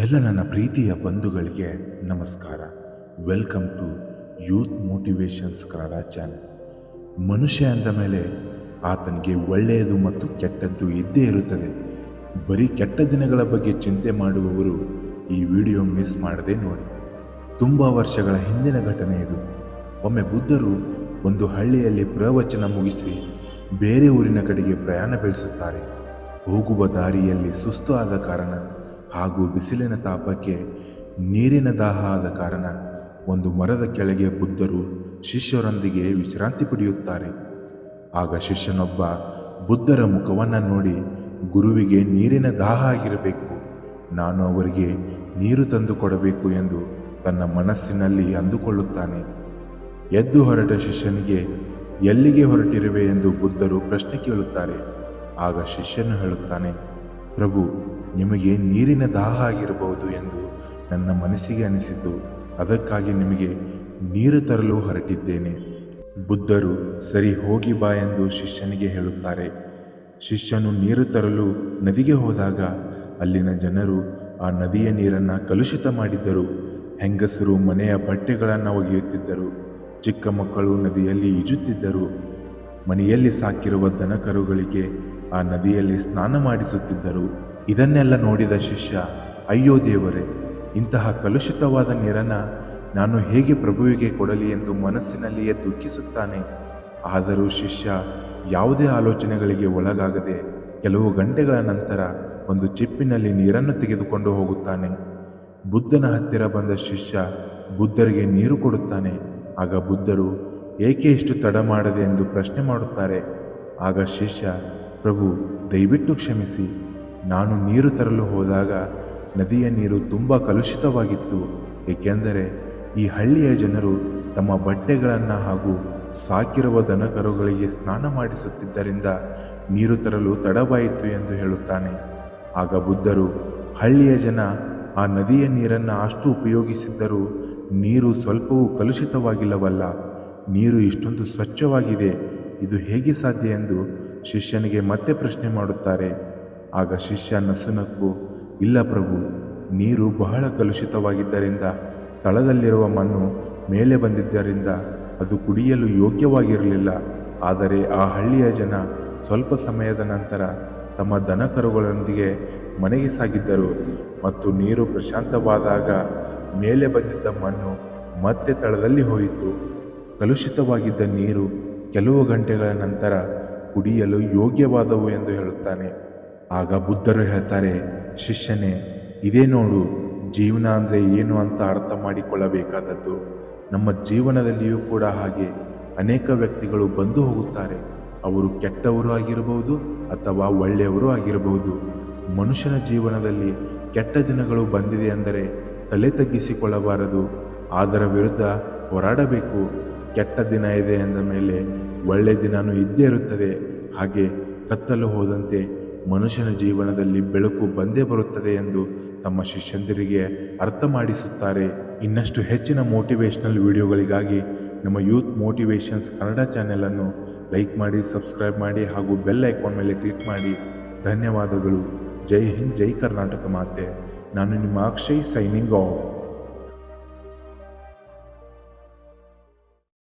ಎಲ್ಲ ನನ್ನ ಪ್ರೀತಿಯ ಬಂಧುಗಳಿಗೆ ನಮಸ್ಕಾರ. Welcome to youth motivations Kannada channel. ಮನುಷ್ಯ ಅಂದ ಮೇಲೆ ಆತನಿಗೆ ಒಳ್ಳೆಯದು ಮತ್ತು ಕೆಟ್ಟದ್ದು ಇದ್ದೇ ಇರುತ್ತದೆ. ಬರೀ ಕೆಟ್ಟ ದಿನಗಳ ಬಗ್ಗೆ ಚಿಂತೆ ಮಾಡುವವರು ಈ ವಿಡಿಯೋ ಮಿಸ್ ಮಾಡದೆ ನೋಡಿ. ತುಂಬ ವರ್ಷಗಳ ಹಿಂದಿನ ಘಟನೆ ಇದು. ಒಮ್ಮೆ ಬುದ್ಧರು ಒಂದು ಹಳ್ಳಿಯಲ್ಲಿ ಪ್ರವಚನ ಮುಗಿಸಿ ಬೇರೆ ಊರಿನ ಕಡೆಗೆ ಪ್ರಯಾಣ ಬೆಳೆಸುತ್ತಾರೆ. ಹೋಗುವ ದಾರಿಯಲ್ಲಿ ಸುಸ್ತು ಆದ ಕಾರಣ ಹಾಗೂ ಬಿಸಿಲಿನ ತಾಪಕ್ಕೆ ನೀರಿನ ದಾಹ ಆದ ಕಾರಣ ಒಂದು ಮರದ ಕೆಳಗೆ ಬುದ್ಧರು ಶಿಷ್ಯರೊಂದಿಗೆ ವಿಶ್ರಾಂತಿ ಪಡೆಯುತ್ತಾರೆ. ಆಗ ಶಿಷ್ಯನೊಬ್ಬ ಬುದ್ಧರ ಮುಖವನ್ನು ನೋಡಿ, ಗುರುವಿಗೆ ನೀರಿನ ದಾಹ ಆಗಿರಬೇಕು, ನಾನು ಅವರಿಗೆ ನೀರು ತಂದು ಕೊಡಬೇಕು ಎಂದು ತನ್ನ ಮನಸ್ಸಿನಲ್ಲಿ ಅಂದುಕೊಳ್ಳುತ್ತಾನೆ. ಎದ್ದು ಹೊರಟ ಶಿಷ್ಯನಿಗೆ, ಎಲ್ಲಿಗೆ ಹೊರಟಿರುವೆ ಎಂದು ಬುದ್ಧರು ಪ್ರಶ್ನೆ ಕೇಳುತ್ತಾರೆ. ಆಗ ಶಿಷ್ಯನು ಹೇಳುತ್ತಾನೆ, ಪ್ರಭು, ನಿಮಗೆ ನೀರಿನ ದಾಹ ಆಗಿರಬಹುದು ಎಂದು ನನ್ನ ಮನಸ್ಸಿಗೆ ಅನಿಸಿತು, ಅದಕ್ಕಾಗಿ ನಿಮಗೆ ನೀರು ತರಲು ಹೊರಟಿದ್ದೇನೆ. ಬುದ್ಧರು ಸರಿ, ಹೋಗಿ ಬಾ ಎಂದು ಶಿಷ್ಯನಿಗೆ ಹೇಳುತ್ತಾರೆ. ಶಿಷ್ಯನು ನೀರು ತರಲು ನದಿಗೆ ಹೋದಾಗ ಅಲ್ಲಿನ ಜನರು ಆ ನದಿಯ ನೀರನ್ನು ಕಲುಷಿತ ಮಾಡಿದ್ದರು. ಹೆಂಗಸರು ಮನೆಯ ಬಟ್ಟೆಗಳನ್ನು ಒಗೆಯುತ್ತಿದ್ದರು, ಚಿಕ್ಕ ಮಕ್ಕಳು ನದಿಯಲ್ಲಿ ಈಜುತ್ತಿದ್ದರು, ಮನೆಯಲ್ಲಿ ಸಾಕಿರುವ ದನಕರುಗಳಿಗೆ ಆ ನದಿಯಲ್ಲಿ ಸ್ನಾನ ಮಾಡಿಸುತ್ತಿದ್ದರು. ಇದನ್ನೆಲ್ಲ ನೋಡಿದ ಶಿಷ್ಯ, ಅಯ್ಯೋ ದೇವರೇ, ಇಂತಹ ಕಲುಷಿತವಾದ ನೀರನ್ನು ನಾನು ಹೇಗೆ ಪ್ರಭುವಿಗೆ ಕೊಡಲಿ ಎಂದು ಮನಸ್ಸಿನಲ್ಲಿಯೇ ದುಃಖಿಸುತ್ತಾನೆ. ಆದರೂ ಶಿಷ್ಯ ಯಾವುದೇ ಆಲೋಚನೆಗಳಿಗೆ ಒಳಗಾಗದೆ ಕೆಲವು ಗಂಟೆಗಳ ನಂತರ ಒಂದು ಚಿಪ್ಪಿನಲ್ಲಿ ನೀರನ್ನು ತೆಗೆದುಕೊಂಡು ಹೋಗುತ್ತಾನೆ. ಬುದ್ಧನ ಹತ್ತಿರ ಬಂದ ಶಿಷ್ಯ ಬುದ್ಧರಿಗೆ ನೀರು ಕೊಡುತ್ತಾನೆ. ಆಗ ಬುದ್ಧರು ಏಕೆ ಇಷ್ಟು ತಡ ಮಾಡದೆ ಎಂದು ಪ್ರಶ್ನೆ ಮಾಡುತ್ತಾರೆ. ಆಗ ಶಿಷ್ಯ, ಪ್ರಭು, ದಯವಿಟ್ಟು ಕ್ಷಮಿಸಿ, ನಾನು ನೀರು ತರಲು ಹೋದಾಗ ನದಿಯ ನೀರು ತುಂಬ ಕಲುಷಿತವಾಗಿತ್ತು. ಏಕೆಂದರೆ ಈ ಹಳ್ಳಿಯ ಜನರು ತಮ್ಮ ಬಟ್ಟೆಗಳನ್ನು ಹಾಗೂ ಸಾಕಿರುವ ದನಕರುಗಳಿಗೆ ಸ್ನಾನ ಮಾಡಿಸುತ್ತಿದ್ದರಿಂದ ನೀರು ತರಲು ತಡವಾಯಿತು ಎಂದು ಹೇಳುತ್ತಾನೆ. ಆಗ ಬುದ್ಧರು, ಹಳ್ಳಿಯ ಜನ ಆ ನದಿಯ ನೀರನ್ನು ಅಷ್ಟು ಉಪಯೋಗಿಸಿದ್ದರೂ ನೀರು ಸ್ವಲ್ಪವೂ ಕಲುಷಿತವಾಗಿಲ್ಲವಲ್ಲ, ನೀರು ಇಷ್ಟೊಂದು ಸ್ವಚ್ಛವಾಗಿದೆ, ಇದು ಹೇಗೆ ಸಾಧ್ಯ ಎಂದು ಶಿಷ್ಯನಿಗೆ ಮತ್ತೆ ಪ್ರಶ್ನೆ ಮಾಡುತ್ತಾರೆ. ಆಗ ಶಿಷ್ಯ ನಸುನಕ್ಕು, ಇಲ್ಲ ಪ್ರಭು, ನೀರು ಬಹಳ ಕಲುಷಿತವಾಗಿದ್ದರಿಂದ ತಳದಲ್ಲಿರುವ ಮಣ್ಣು ಮೇಲೆ ಬಂದಿದ್ದರಿಂದ ಅದು ಕುಡಿಯಲು ಯೋಗ್ಯವಾಗಿರಲಿಲ್ಲ. ಆದರೆ ಆ ಹಳ್ಳಿಯ ಜನ ಸ್ವಲ್ಪ ಸಮಯದ ನಂತರ ತಮ್ಮ ದನಕರುಗಳೊಂದಿಗೆ ಮನೆಗೆ ಸಾಗಿದ್ದರು ಮತ್ತು ನೀರು ಪ್ರಶಾಂತವಾದಾಗ ಮೇಲೆ ಬಂದಿದ್ದ ಮಣ್ಣು ಮತ್ತೆ ತಳದಲ್ಲಿ ಹೋಯಿತು. ಕಲುಷಿತವಾಗಿದ್ದ ನೀರು ಕೆಲವು ಗಂಟೆಗಳ ನಂತರ ಕುಡಿಯಲು ಯೋಗ್ಯವಾದವು ಎಂದು ಹೇಳುತ್ತಾನೆ. ಆಗ ಬುದ್ಧರು ಹೇಳ್ತಾರೆ, ಶಿಷ್ಯನೇ, ಇದೇ ನೋಡು, ಜೀವನ ಅಂದರೆ ಏನು ಅಂತ ಅರ್ಥ ಮಾಡಿಕೊಳ್ಳಬೇಕಾದದ್ದು. ನಮ್ಮ ಜೀವನದಲ್ಲಿಯೂ ಕೂಡ ಹಾಗೆ ಅನೇಕ ವ್ಯಕ್ತಿಗಳು ಬಂದು ಹೋಗುತ್ತಾರೆ. ಅವರು ಕೆಟ್ಟವರು ಆಗಿರಬಹುದು ಅಥವಾ ಒಳ್ಳೆಯವರು ಆಗಿರಬಹುದು. ಮನುಷ್ಯನ ಜೀವನದಲ್ಲಿ ಕೆಟ್ಟ ದಿನಗಳು ಬಂದಿದೆ ಅಂದರೆ ತಲೆ ತಗ್ಗಿಸಿಕೊಳ್ಳಬಾರದು, ಅದರ ವಿರುದ್ಧ ಹೋರಾಡಬೇಕು. ಕೆಟ್ಟ ದಿನ ಇದೆ ಎಂದ ಮೇಲೆ ಒಳ್ಳೆಯ ದಿನವೂ ಇದ್ದೇ ಇರುತ್ತದೆ. ಹಾಗೆ ಕತ್ತಲು ಹೋದಂತೆ ಮನುಷ್ಯನ ಜೀವನದಲ್ಲಿ ಬೆಳಕು ಬಂದೇ ಬರುತ್ತದೆ ಎಂದು ತಮ್ಮ ಶಿಷ್ಯಂದಿರಿಗೆ ಅರ್ಥ ಮಾಡಿಸುತ್ತಾರೆ. ಇನ್ನಷ್ಟು ಹೆಚ್ಚಿನ ಮೋಟಿವೇಶ್ನಲ್ ವಿಡಿಯೋಗಳಿಗಾಗಿ ನಮ್ಮ ಯೂತ್ ಮೋಟಿವೇಶನ್ಸ್ ಕನ್ನಡ ಚಾನೆಲನ್ನು ಲೈಕ್ ಮಾಡಿ, ಸಬ್ಸ್ಕ್ರೈಬ್ ಮಾಡಿ ಹಾಗೂ ಬೆಲ್ ಐಕಾನ್ ಮೇಲೆ ಕ್ಲಿಕ್ ಮಾಡಿ. ಧನ್ಯವಾದಗಳು. ಜೈ ಹಿಂದ್, ಜೈ ಕರ್ನಾಟಕ ಮಾತೆ. ನಾನು ನಿಮ್ಮ ಅಕ್ಷಯ್, ಸೈನಿಂಗ್ ಆಫ್.